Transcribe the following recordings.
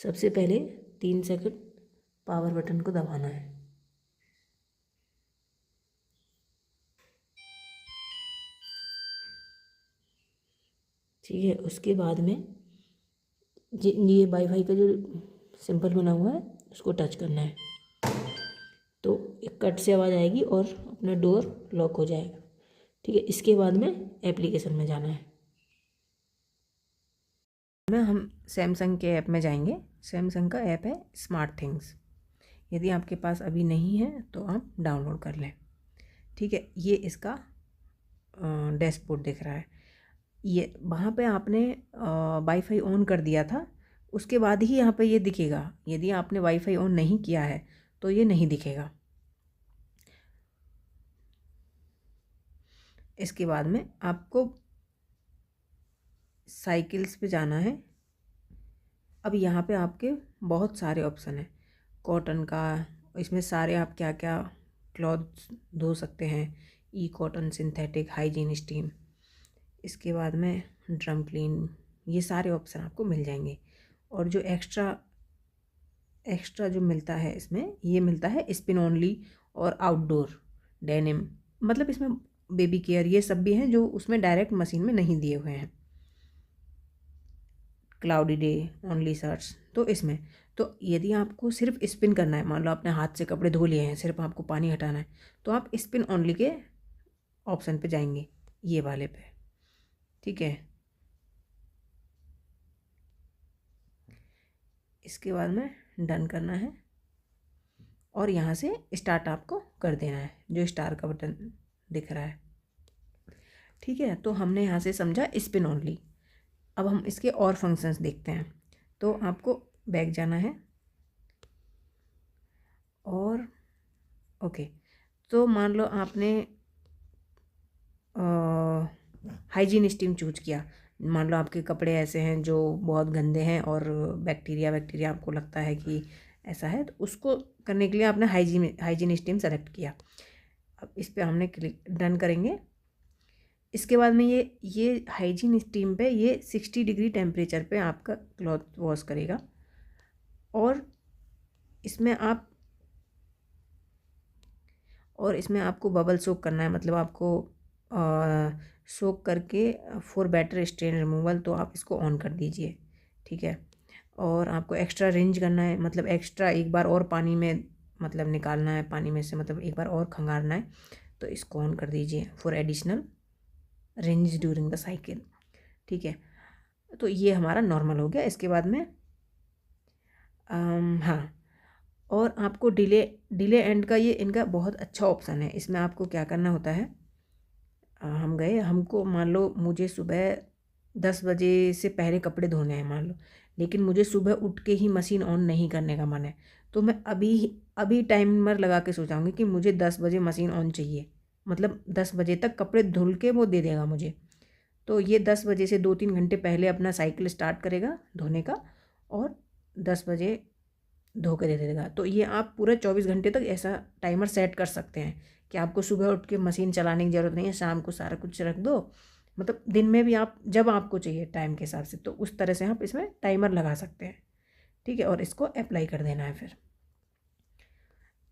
सबसे पहले 3 second power button को दबाना है। ठीक है, उसके बाद में ये वाईफाई का जो सिंबल बना हुआ है उसको टच करना है, तो एक कट से आवाज़ आएगी और अपना डोर लॉक हो जाएगा। ठीक है, इसके बाद में एप्लीकेशन में जाना है। हम सैमसंग के ऐप में जाएंगे। सैमसंग का ऐप है स्मार्ट थिंग्स। यदि आपके पास अभी नहीं है तो आप डाउनलोड कर लें। ठीक है, ये इसका डैशबोर्ड दिख रहा है। ये वहाँ पे आपने वाईफाई ऑन कर दिया था, उसके बाद ही यहाँ पे ये दिखेगा। यदि आपने वाईफाई ऑन नहीं किया है तो ये नहीं दिखेगा। इसके बाद में आपको साइकिल्स पे जाना है। अब यहाँ पे आपके बहुत सारे ऑप्शन हैं कॉटन का। इसमें सारे आप क्या क्या क्लॉथ्स धो सकते हैं, ई कॉटन, सिंथेटिक, हाइजीन, स्टीम। इसके बाद में ड्रम क्लीन, ये सारे ऑप्शन आपको मिल जाएंगे। और जो एक्स्ट्रा जो मिलता है इसमें, ये मिलता है स्पिन ओनली और आउटडोर डेनिम, मतलब इसमें बेबी केयर, ये सब भी हैं जो उसमें डायरेक्ट मशीन में नहीं दिए हुए हैं। क्लाउडी डे, ओनली सर्च, तो इसमें तो यदि आपको सिर्फ स्पिन करना है, मान लो आपने हाथ से कपड़े धो लिए हैं, सिर्फ आपको पानी हटाना है, तो आप स्पिन ओनली के ऑप्शन पे जाएंगे, ये वाले पे। ठीक है, इसके बाद में डन करना है और यहाँ से स्टार्ट आपको कर देना है, जो स्टार का बटन दिख रहा है। ठीक है, तो हमने यहाँ से समझा स्पिन ओनली। अब हम इसके और फंक्शंस देखते हैं। तो आपको बैक जाना है और ओके, तो मान लो आपने हाइजीन स्टीम चूज किया। मान लो आपके कपड़े ऐसे हैं जो बहुत गंदे हैं और बैक्टीरिया आपको लगता है कि ऐसा है, तो उसको करने के लिए आपने हाइजीन स्टीम सेलेक्ट किया। अब इस पर हमने क्लिक डन करेंगे। इसके बाद में ये हाइजीन स्टीम पे ये 60 डिग्री टेम्परेचर पे आपका क्लॉथ वॉश करेगा। और इसमें आपको बबल सोक करना है, मतलब आपको सोक करके फॉर बेटर स्ट्रेन रिमूवल, तो आप इसको ऑन कर दीजिए। ठीक है, और आपको एक्स्ट्रा रिंज करना है, मतलब एक्स्ट्रा एक बार और पानी में मतलब निकालना है, पानी में से मतलब एक बार और खंगारना है, तो इसको ऑन कर दीजिए for additional rinse during the cycle. ठीक है, तो ये हमारा नॉर्मल हो गया। इसके बाद में हाँ, और आपको डिले एंड का ये इनका बहुत अच्छा ऑप्शन है। इसमें आपको क्या करना होता है, हम गए, हमको मान लो मुझे सुबह 10 बजे से पहले कपड़े धोने हैं मान लो, लेकिन मुझे सुबह उठ के ही मशीन ऑन नहीं करने का मन है, तो मैं अभी टाइमर लगा के सोचाऊंगी कि मुझे 10 बजे मशीन ऑन चाहिए, मतलब 10 बजे तक कपड़े धुल के वो दे देगा मुझे। तो ये 10 बजे से 2-3 घंटे पहले अपना साइकिल स्टार्ट करेगा धोने का और 10 बजे धो के दे देगा। तो ये आप पूरे 24 घंटे तक ऐसा टाइमर सेट कर सकते हैं कि आपको सुबह उठ के मशीन चलाने की ज़रूरत नहीं है, शाम को सारा कुछ रख दो, मतलब दिन में भी आप जब आपको चाहिए टाइम के हिसाब से, तो उस तरह से आप इसमें टाइमर लगा सकते हैं। ठीक है, और इसको अप्लाई कर देना है फिर।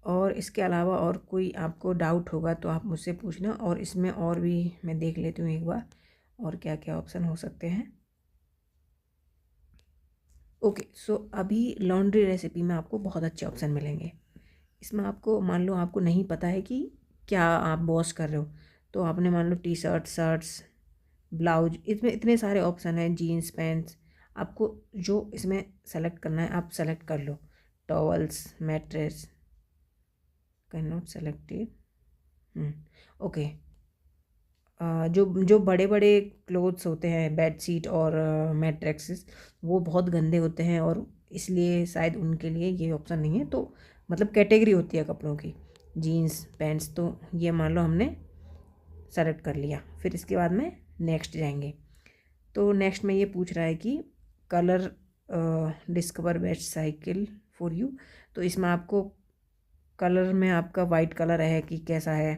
और इसके अलावा और कोई आपको डाउट होगा तो आप मुझसे पूछना, और इसमें और भी मैं देख लेती हूँ एक बार और क्या क्या ऑप्शन हो सकते हैं। ओके, सो अभी लॉन्ड्री रेसिपी में आपको बहुत अच्छे ऑप्शन मिलेंगे। इसमें आपको मान लो आपको नहीं पता है कि क्या आप वॉश कर रहे हो, तो आपने मान लो टी शर्ट, शर्ट्स, ब्लाउज, इसमें इतने सारे ऑप्शन हैं, जीन्स, पैंट्स, आपको जो इसमें सेलेक्ट करना है आप सेलेक्ट कर लो। Towels, mattress, can not selected. Okay, जो जो बड़े बड़े क्लोथ्स होते हैं, बेड शीट और मैट्रेसेस, वो बहुत गंदे होते हैं और इसलिए शायद उनके लिए ये ऑप्शन नहीं है। तो मतलब कैटेगरी होती है कपड़ों की, जीन्स, पैंट्स, तो ये मान लो हमने सेलेक्ट कर लिया। फिर इसके बाद में नेक्स्ट जाएंगे। तो नेक्स्ट में ये पूछ रहा है कि colour discover best cycle for you, तो इसमें आपको कलर में आपका वाइट कलर है कि कैसा है।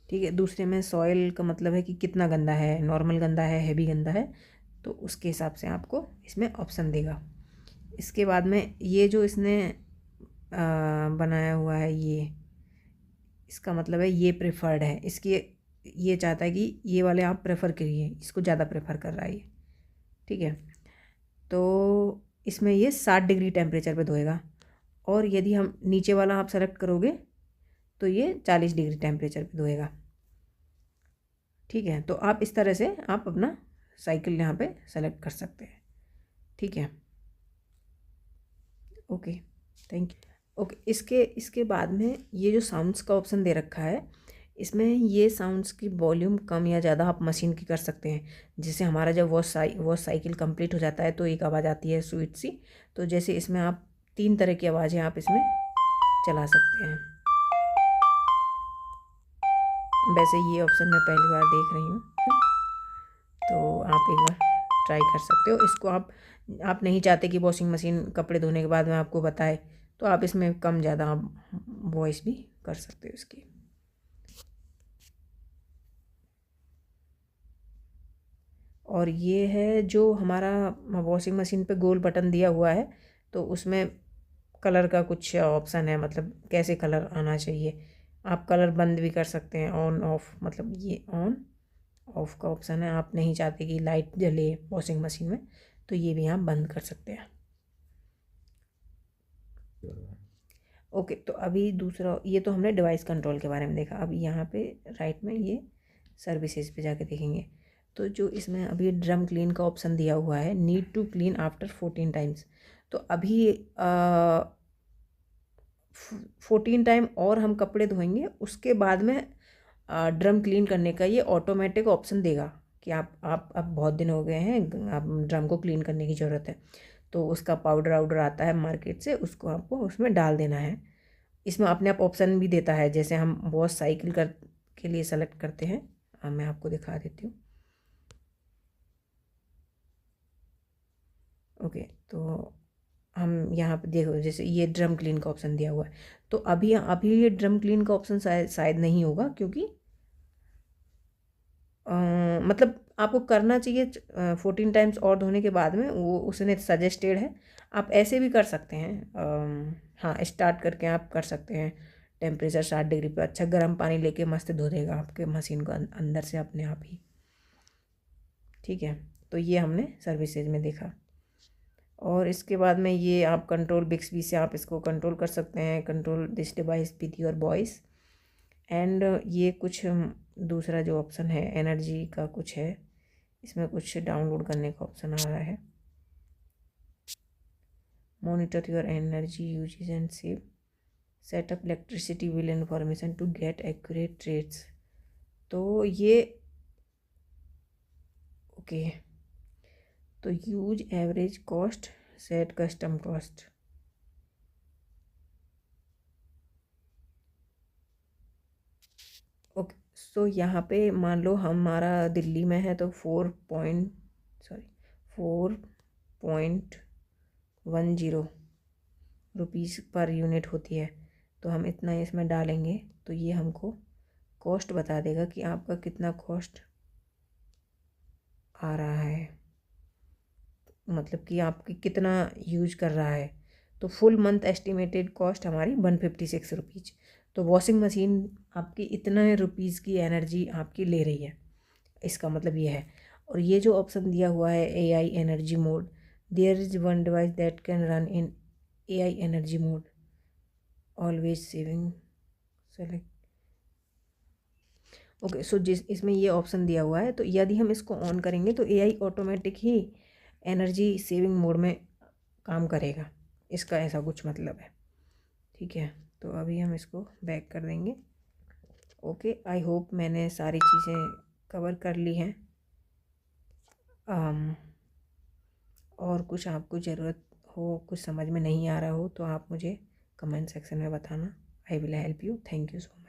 ठीक है, दूसरे में सॉइल का मतलब है कि कितना गंदा है, नॉर्मल गंदा है, हैवी गंदा है। तो उसके हिसाब से आपको इसमें ऑप्शन देगा। इसके बाद में ये जो इसने बनाया हुआ है, ये इसका मतलब है ये प्रेफर्ड है, इसकी ये चाहता है कि ये वाले आप प्रेफर करिए, इसको ज़्यादा प्रेफर कर रहा है ये, ठीक है। तो इसमें ये 60 डिग्री टेम्परेचर पे धोएगा, और यदि हम नीचे वाला आप सेलेक्ट करोगे तो ये 40 डिग्री टेम्परेचर पे धोएगा, ठीक है। तो आप इस तरह से आप अपना साइकिल यहाँ पे सेलेक्ट कर सकते हैं, ठीक है। Okay, thank you. ओके, इसके बाद में ये जो साउंड्स का ऑप्शन दे रखा है, इसमें ये साउंड्स की वॉल्यूम कम या ज़्यादा आप मशीन की कर सकते हैं। जैसे हमारा जब वॉश साइकिल कंप्लीट हो जाता है तो एक आवाज़ आती है स्वीट सी, तो जैसे इसमें आप 3 तरह की आवाज़ें आप इसमें चला सकते हैं। वैसे ये ऑप्शन मैं पहली बार देख रही हूँ, तो आप एक बार ट्राई कर सकते हो इसको। आप नहीं चाहते कि वॉशिंग मशीन कपड़े धोने के बाद में आपको बताए, तो आप इसमें कम ज़्यादा आप वॉइस भी कर सकते हो इसकी। और ये है जो हमारा वॉशिंग मशीन पे गोल बटन दिया हुआ है, तो उसमें कलर का कुछ ऑप्शन है, मतलब कैसे कलर आना चाहिए। आप कलर बंद भी कर सकते हैं, ऑन ऑफ, मतलब ये ऑन ऑफ का ऑप्शन है। आप नहीं चाहते कि लाइट जले वॉशिंग मशीन में, तो ये भी आप बंद कर सकते हैं। ओके, तो अभी दूसरा, ये तो हमने डिवाइस कंट्रोल के बारे में देखा। अभी यहाँ पे राइट में ये सर्विसेज पे जाके देखेंगे, तो जो इसमें अभी ड्रम क्लीन का ऑप्शन दिया हुआ है, need to clean after 14 times, तो अभी 14 टाइम और हम कपड़े धोएंगे, उसके बाद में ड्रम क्लीन करने का ये ऑटोमेटिक ऑप्शन देगा कि आप अब बहुत दिन हो गए हैं, आप ड्रम को क्लीन करने की ज़रूरत है, तो उसका पाउडर वाउडर आता है मार्केट से, उसको आपको उसमें डाल देना है। इसमें अपने आप ऑप्शन भी देता है, जैसे हम वॉश साइकिल के लिए सेलेक्ट करते हैं। मैं आपको दिखा देती हूँ। ओके, तो हम यहाँ पे देखो, जैसे ये ड्रम क्लीन का ऑप्शन दिया हुआ है, तो अभी अभी ये ड्रम क्लीन का ऑप्शन शायद नहीं होगा, क्योंकि मतलब आपको करना चाहिए 14 टाइम्स और धोने के बाद में, वो उसने सजेस्टेड है। आप ऐसे भी कर सकते हैं, हाँ, स्टार्ट करके आप कर सकते हैं। टेम्परेचर 60 डिग्री पे अच्छा गर्म पानी लेके मस्त धो देगा आपके मशीन को अंदर से अपने आप ही, ठीक है। तो ये हमने सर्विसेज में देखा। और इसके बाद में ये आप कंट्रोल बिक्सबी से आप इसको कंट्रोल कर सकते हैं, control this device with your voice. And ये कुछ दूसरा जो ऑप्शन है एनर्जी का कुछ है, इसमें कुछ डाउनलोड करने का ऑप्शन आ रहा है। Monitor your energy usage and save, setup electricity bill information to get accurate rates. तो ये ओके, तो use average cost, set custom cost. Okay, so यहाँ पे मान लो हमारा दिल्ली में है, तो 4.10 रुपीज़ पर यूनिट होती है। तो हम इतना इसमें डालेंगे, तो ये हमको कॉस्ट बता देगा कि आपका कितना कॉस्ट आ रहा है, मतलब कि आपकी कितना यूज कर रहा है। तो फुल मंथ एस्टिमेटेड कॉस्ट हमारी 156 रुपीज़। तो वॉशिंग मशीन आपकी इतने रुपीज़ की एनर्जी आपकी ले रही है, इसका मतलब ये है। और ये जो ऑप्शन दिया हुआ है AI energy mode, there is one device that can run in AI energy mode, always saving, select. Okay, so जिस इसमें ये ऑप्शन दिया हुआ है, तो यदि हम इसको ऑन करेंगे तो AI ऑटोमेटिक ही एनर्जी सेविंग मोड में काम करेगा, इसका ऐसा कुछ मतलब है, ठीक है। तो अभी हम इसको बैक कर देंगे। ओके, आई होप मैंने सारी चीज़ें कवर कर ली हैं। और कुछ आपको ज़रूरत हो, कुछ समझ में नहीं आ रहा हो, तो आप मुझे कमेंट सेक्शन में बताना। I will help you. Thank you so much.